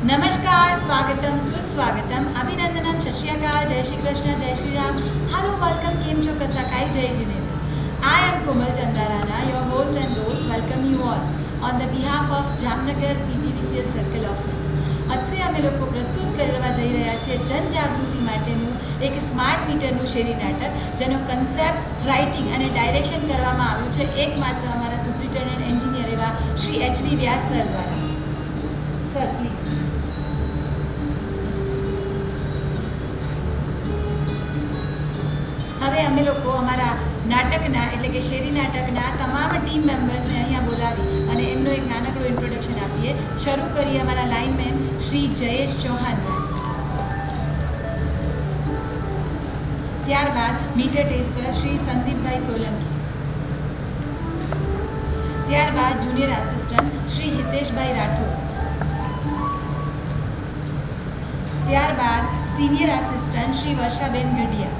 નમસ્કાર, સ્વાગતમ, સુસ્વાગતમ, અભિનંદનમ, સત શ્રી અકાલ, જય શ્રી કૃષ્ણ, જય શ્રી રામ, હેલો, વેલકમ, કેમ છો, કસા ખાઈ, જય Jinendra. I am Komal Chandarana, your host and host, welcome you all on the behalf of Jamnagar PGVCL Circle Office. અત્રે અમે લોકો પ્રસ્તુત કરવા જઈ રહ્યા છીએ જનજાગૃતિ માટેનું એક સ્માર્ટ મીટરનું શેરી નાટક, જેનો કન્સેપ્ટ, રાઇટિંગ અને ડાયરેક્શન કરવામાં આવ્યું છે એકમાત્ર અમારા સુપ્રિન્ટેન્ડન્ટ એન્જિનિયર એવા શ્રી એચ.ડી. વ્યાસ સર દ્વારા. Sir please. હવે અમે લોકો અમારા નાટકના એટલે કે શેરી નાટકના તમામ ટીમ મેમ્બર્સને અહીંયા બોલાવી અને એમનો એક નાનકડું ઇન્ટ્રોડક્શન આપીએ. શરૂ કરીએ અમારા લાઇનમેન શ્રી જયેશ ચૌહાણભાઈ, ત્યારબાદ મીટર ટેસ્ટર શ્રી સંદીપભાઈ સોલંકી, ત્યારબાદ જુનિયર આસિસ્ટન્ટ શ્રી હિતેશભાઈ રાઠોડ, ત્યારબાદ સિનિયર આસિસ્ટન્ટ શ્રી વર્ષાબેન ગઢિયા,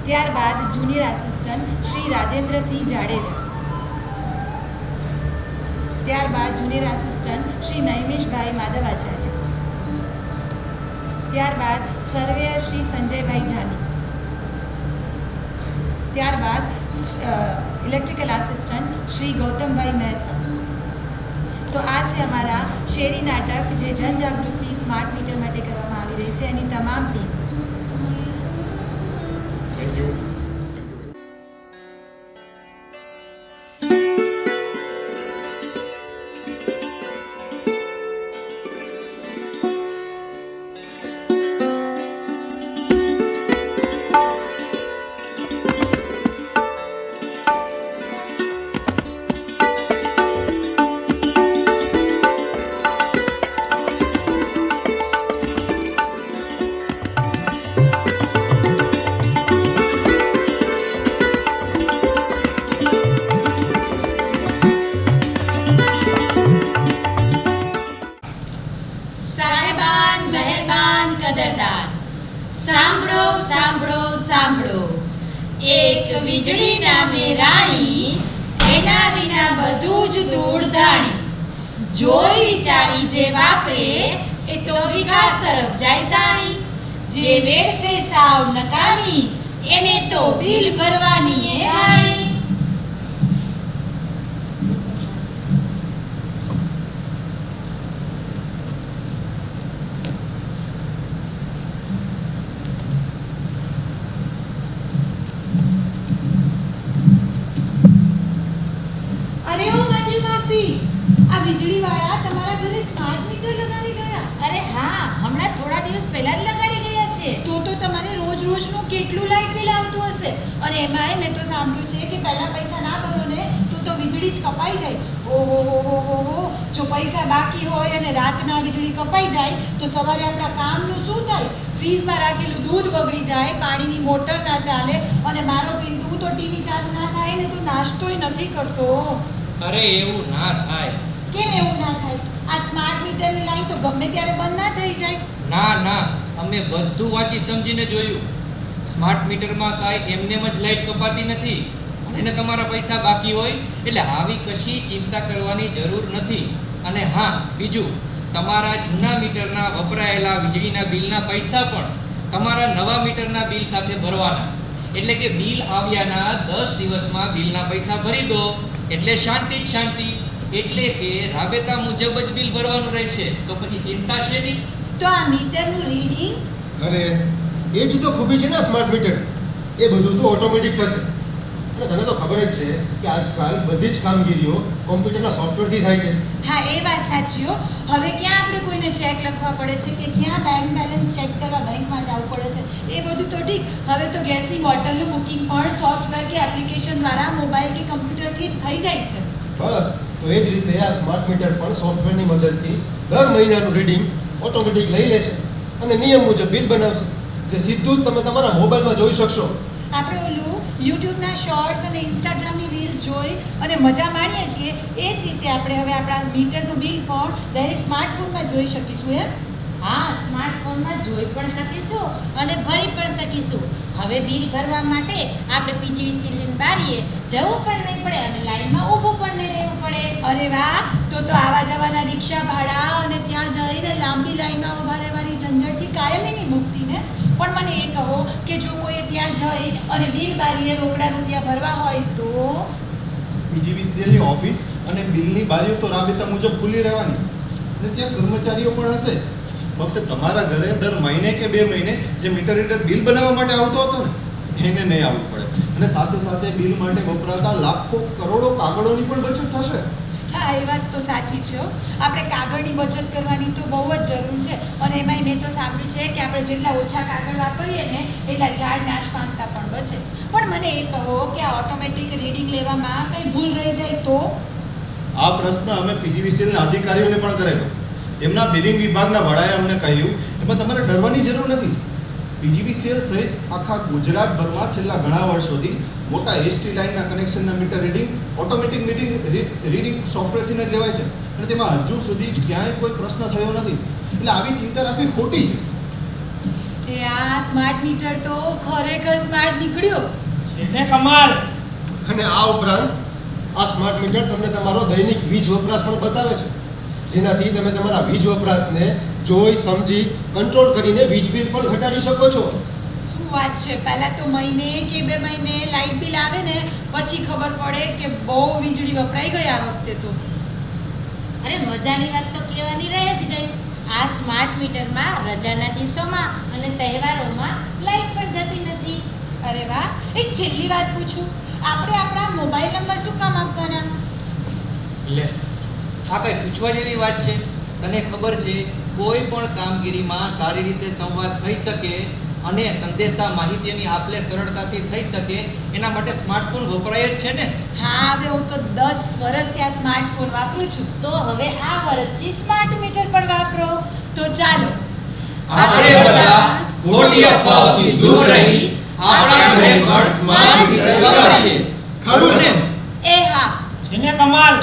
ત્યારબાદ જુનિયર આસિસ્ટન્ટ શ્રી રાજેન્દ્રસિંહ જાડેજા, ત્યારબાદ જુનિયર આસિસ્ટન્ટ શ્રી નૈમિષભાઈ માધવાચાર્ય, ત્યારબાદ સર્વેયર શ્રી સંજયભાઈ જાની, ત્યારબાદ ઇલેક્ટ્રિકલ આસિસ્ટન્ટ શ્રી ગૌતમભાઈ મહેતા. તો આ છે અમારા શેરી નાટક જે જનજાગૃતિ સ્માર્ટ મીટર માટે કરવામાં આવી રહી છે એની તમામ ટીમ. Thank you. સાંભળો સાંભળો સાંભળો, એક વીજળી નામે રાણી, એના વિના બધું જ ધૂળ ધાણી. જોઈ વિચારી જે વાપરે એ તો વિકાસ તરફ જાય તાણી. જે વેડફે સાવ નકામી એને તો બિલ ભરવાની એ રાણી. અરે ઓ મંજુ માસી, આ વીજળીવાળા તમારા ઘરે સ્માર્ટ મીટર લગાવી ગયા? અરે હા, હમણાં થોડા દિવસ પહેલા જ લગાડી ગયા છે. તો તમારે રોજનું કેટલું લાઇટ બિલ આવતું હશે. અને એમાંય મેં તો સાંભળ્યું છે કે પહેલા પૈસા ના ભરો ને તો વીજળી જ કપાઈ જાય. ઓહો હો હો હો, જો પૈસા બાકી હોય અને રાતના વીજળી કપાઈ જાય તો સવારે આપણા કામનું શું થાય? ફ્રીજમાં રાખેલું દૂધ બગડી જાય, પાણીની મોટર ના ચાલે, અને મારો પિન્ટુ તો ટીવી ચાલુ ના થાય ને તો નાસ્તોય નથી કરતો. અરે એવું ના થાય. કેમ એવું ના થાય? આ સ્માર્ટ મીટરની લાઈન તો ગમે ત્યારે બંધ ના થઈ જાય. ના ના, અમે બધું વાંચી સમજીને જોયું. સ્માર્ટ મીટરમાં કાંઈ એમનેમ જ લાઈટ કપાતી નથી. અને તમારા પૈસા બાકી હોય એટલે આવી કશી ચિંતા કરવાની જરૂર નથી. અને હા, બીજું, તમારા જૂના મીટરના વપરાયેલા વીજળીના બિલના પૈસા પણ તમારા નવા મીટરના બિલ સાથે ભરવાના. એટલે કે બિલ આવ્યાના 10 દિવસમાં બિલના પૈસા ભરી દો એટલે શાંતિ જ શાંતિ. એટલે કે રાબેતા મુજબ જ બિલ ભરવાનું રહેશે. તો પછી ચિંતા છે નહીં. તો આ મીટરનું રીડિંગ અરે એ જ તો ખૂબી છે ને સ્માર્ટ મીટર. એ બધું તો ઓટોમેટિક થશે. અને તને તો ખબર જ છે કે આજકાલ બધી જ કામગીરીઓ કોમ્પ્યુટરના સોફ્ટવેરથી થાય છે. હા એ વાત સાચી હો. હવે ક્યાં આપણે કોઈને ચેક લખવા પડે છે કે ક્યાં બેંક બેલેન્સ ચેક કરવા બેંકમાં જવું પડે છે. એ બધું તો ઠીક. હવે તો ગેસની બોટલનું બુકિંગ પણ સોફ્ટવેર કે એપ્લિકેશન દ્વારા મોબાઈલ કે કમ્પ્યુટરથી જ થઈ જાય છે. બસ તો એ જ રીતે આ સ્માર્ટ મીટર પણ સોફ્ટવેરની મદદથી દર મહિનાનું રીડિંગ ઓટોમેટિક લઈ લેશે અને નિયમ મુજબ બિલ બનાવશે, જે સીધું જ તમે તમારા મોબાઈલમાં જોઈ શકશો. આપણે ઓલું યુટ્યુબના શોર્ટ્સ અને ઇન્સ્ટાગ્રામની રીલ્સ જોઈ અને મજા માણીએ છીએ એ જ રીતે આપણે હવે આપણા મીટરનું બિલ પણ ડાયરેક્ટ સ્માર્ટફોનમાં જોઈ શકીશું એમ. હા, સ્માર્ટફોનમાં જોઈ પણ શકીશું અને ભરી પણ શકીશું. હવે બિલ ભરવા માટે આપણે પીજીવીસીએલની બારીએ જવું પણ નહીં પડે અને લાઈનમાં ઊભું પણ નહીં રહેવું પડે. અરે વાહ, તો આવા જવાના રિક્ષા ભાડા અને ત્યાં જઈને લાંબી લાઈનમાં ઊભા રહેવાની ઝંઝટથી કાયમીની મુક્તિ ને. પણ મને એ કહો કે જો કોઈ ત્યાં જઈ અને બિલ બારીએ રોકડા રૂપિયા ભરવા હોય તો પીજીવીસીએલની ઓફિસ અને બિલની બારીઓ તો રાબેતા મુજબ ખુલ્લી રહેવાની અને ત્યાં કર્મચારીઓ પણ હશે. ફક્ત તમારા ઘરે દર મહિને કે 2 મહિને જે મીટર રીડર બિલ બનાવવા માટે આવતો હતો ને એને નહીં આવવું પડે. અને સાથે સાથે બિલ માટે વપરાતા લાખો કરોડો કાગળોની પણ બચત થશે. હા, એ વાત તો સાચી છે હો. આપણે કાગળની બચત કરવાની તો બહુ જ જરૂર છે. અને એમાંય મેં તો સાંભળ્યું છે કે આપણે જેટલા ઓછા કાગળ વાપરીએ ને એટલા ઝાડ નાશ પામતા પણ બચે. પણ મને એ કહો કે આ ઓટોમેટિક રીડિંગ લેવામાં કંઈ ભૂલ રહી જાય તો? આ પ્રશ્ન અમે પીજીવીસીએલના અધિકારીઓને પણ કરેલો. એમના બિલિંગ વિભાગના વડાએ અમને કહ્યું એમાં તમારે ડરવાની જરૂર નથી. પીજીવીસીએલ સહિત આખા ગુજરાતભરમાં છેલ્લા ઘણા વર્ષોથી મોટા એસટી લાઇનના કનેક્શનના મીટર રીડિંગ ઓટોમેટિક રીડિંગ સોફ્ટવેરથી જ લેવાય છે અને તેમાં હજુ સુધી ક્યાંય કોઈ પ્રશ્ન થયો નથી. એટલે આવી ચિંતા રાખવી ખોટી છે. એ આ સ્માર્ટ મીટર તો ખરેખર સ્માર્ટ નીકળ્યો. એટલે કમાલ. અને આ ઉપરાંત આ સ્માર્ટ મીટર તમને તમારો દૈનિક વીજ વપરાશ પણ બતાવે છે, જેનાથી તમે તમારા વીજ વપરાશને જોઈ સમજી કંટ્રોલ કરીને વીજ બિલ પણ ઘટાડી શકો છો. શું વાત છે! પહેલાં તો મહિને કે 2 મહિને લાઇટ બિલ આવે ને પછી ખબર પડે કે બહુ વીજળી વપરાઈ ગઈ આ વખતે તો. અરે મજાની વાત તો કહેવાની રહે જ ગઈ. આ સ્માર્ટ મીટરમાં રજાના દિવસોમાં અને તહેવારોમાં લાઇટ પણ જતી નથી. અરે વાહ! એક છેલ્લી વાત પૂછું, આપણે આપણા મોબાઈલ નંબર શું કામ આપવાના? લે, આ કઈ પૂછવા જેવી વાત છે? તને ખબર છે કોઈ પણ કામગીરીમાં સારી રીતે સંવાદ થઈ શકે અને સંદેશા માહિતીની આપલે સરળતાથી થઈ શકે એના માટે સ્માર્ટફોન વપરાય જ છે ને. હા, હવે હું તો 10 વર્ષથી આ સ્માર્ટફોન વાપરું છું. તો હવે આ વર્ષથી સ્માર્ટ મીટર પણ વાપરો. તો ચાલો આપણે બધા ખોટી અફવાઓથી દૂર રહી આપણા ઘરે પણ સ્માર્ટ મીટર લગાવીએ. ખરું ને? એ હા. છે ને કમાલ.